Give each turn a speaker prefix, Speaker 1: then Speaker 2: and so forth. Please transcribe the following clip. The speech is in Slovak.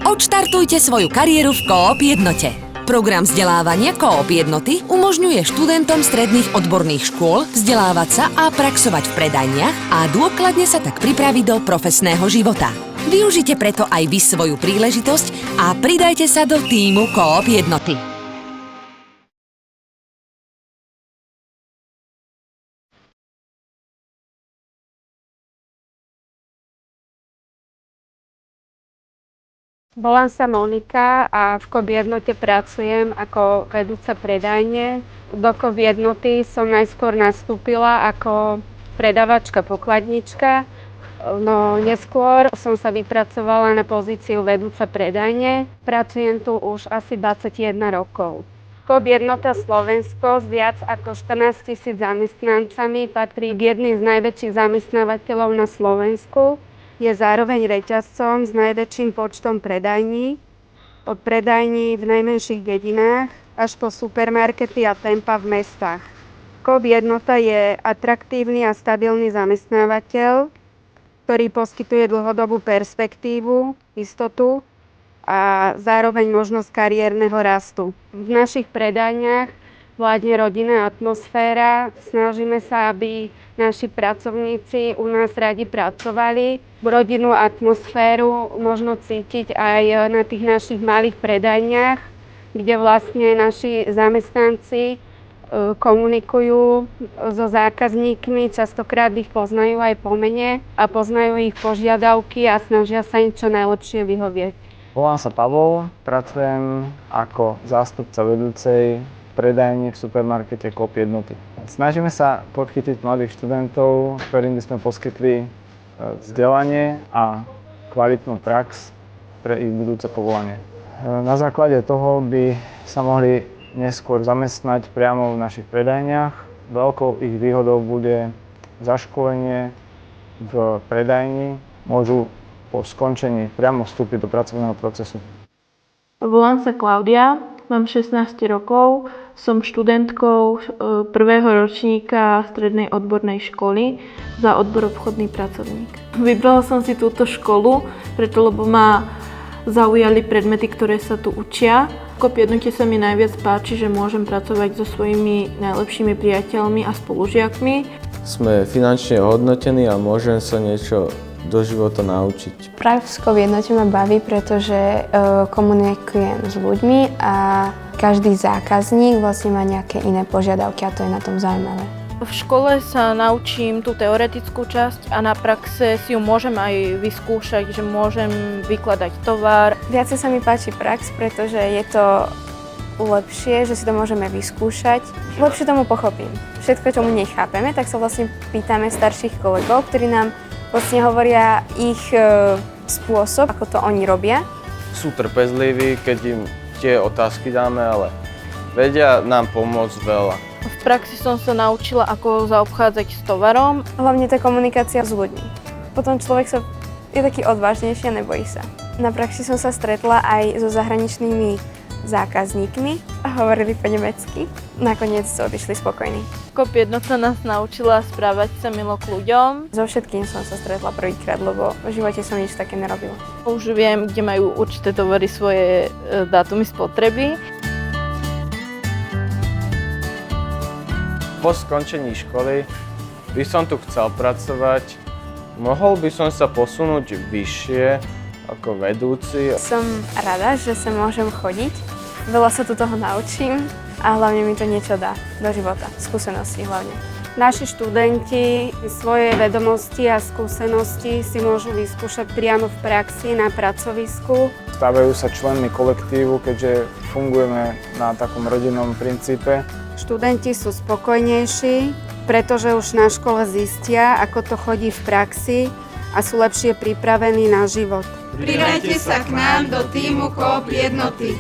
Speaker 1: Odštartujte svoju kariéru v Coop Jednote. Program vzdelávania Coop Jednoty umožňuje študentom stredných odborných škôl vzdelávať sa a praxovať v predajniach a dôkladne sa tak pripraviť do profesného života. Využite preto aj vy svoju príležitosť a pridajte sa do tímu Coop Jednoty.
Speaker 2: Volám sa Monika a v Coop Jednote pracujem ako vedúca predajne. Do Coop Jednoty som najskôr nastúpila ako predavačka pokladnička, no neskôr som sa vypracovala na pozíciu vedúca predajne. Pracujem tu už asi 21 rokov. Coop Jednota Slovensko s viac ako 14 000 zamestnancami patrí k jedným z najväčších zamestnávateľov na Slovensku. Je zároveň reťazcom s najväčším počtom predajní, od predajní v najmenších dedinách až po supermarkety a Tempa v mestách. Coop Jednota je atraktívny a stabilný zamestnávateľ, ktorý poskytuje dlhodobú perspektívu, istotu a zároveň možnosť kariérneho rastu. V našich predajniach vládne rodinná atmosféra. Snažíme sa, aby naši pracovníci u nás radi pracovali. Rodinnú atmosféru možno cítiť aj na tých našich malých predajniach, kde vlastne naši zamestnanci komunikujú so zákazníkmi, častokrát ich poznajú aj po mene a poznajú ich požiadavky a snažia sa im čo najlepšie vyhovieť.
Speaker 3: Volám sa Pavol, pracujem ako zástupca vedúcej predajne v supermarkete Coop Jednoty. Snažíme sa podchytiť mladých študentov, ktorým by sme poskytli vzdelanie a kvalitnú prax pre ich budúce povolanie. Na základe toho by sa mohli neskôr zamestnať priamo v našich predajniach. Veľkou ich výhodou bude zaškolenie v predajni. Môžu po skončení priamo vstúpiť do pracovného procesu.
Speaker 4: Volám sa Klaudia, mám 16 rokov, som študentkou prvého ročníka strednej odbornej školy za odbor obchodný pracovník. Vybrala som si túto školu, preto lebo ma zaujali predmety, ktoré sa tu učia. V Coop Jednote sa mi najviac páči, že môžem pracovať so svojimi najlepšími priateľmi a spolužiakmi.
Speaker 5: Sme finančne hodnotení a môžem sa niečo do života naučiť.
Speaker 6: Prax v Coop Jednote ma baví, pretože komunikujem s ľuďmi a každý zákazník vlastne má nejaké iné požiadavky a to je na tom zaujímavé.
Speaker 4: V škole sa naučím tú teoretickú časť a na praxe si ju môžem aj vyskúšať, že môžem vykladať tovar.
Speaker 6: Viacej sa mi páči prax, pretože je to lepšie, že si to môžeme vyskúšať. Lepšie tomu pochopím. Všetko, čo mu nechápeme, tak sa vlastne pýtame starších kolegov, ktorí nám vlastne hovoria ich spôsob, ako to oni robia.
Speaker 5: Sú trpezliví, keď im tie otázky dáme, ale vedia nám pomôcť veľa.
Speaker 4: V praxi som sa naučila, ako zaobchádzať s tovarom.
Speaker 6: Hlavne tá komunikácia s ľuďmi. Potom človek je taký odvážnejší a nebojí sa. Na praxi som sa stretla aj so zahraničnými zákazníkmi a hovorili po nemecky. Nakoniec odišli spokojní.
Speaker 4: Coop Jednota nás naučila správať sa milo k ľuďom.
Speaker 6: So všetkým som sa stretla prvýkrát, lebo v živote som nič také nerobila.
Speaker 4: Už viem, kde majú určité tovary svoje dátumy spotreby.
Speaker 5: Po skončení školy by som tu chcel pracovať. Mohol by som sa posunúť vyššie ako vedúci.
Speaker 6: Som rada, že sa môžem chodiť. Veľa sa tu toho naučím a hlavne mi to niečo dá do života. Skúsenosti hlavne.
Speaker 2: Naši študenti svoje vedomosti a skúsenosti si môžu vyskúšať priamo v praxi na pracovisku.
Speaker 3: Stávajú sa členmi kolektívu, keďže fungujeme na takom rodinnom princípe.
Speaker 2: Študenti sú spokojnejší, pretože už na škole zistia, ako to chodí v praxi a sú lepšie pripravení na život.
Speaker 7: Pridajte sa k nám do tímu Coop Jednoty.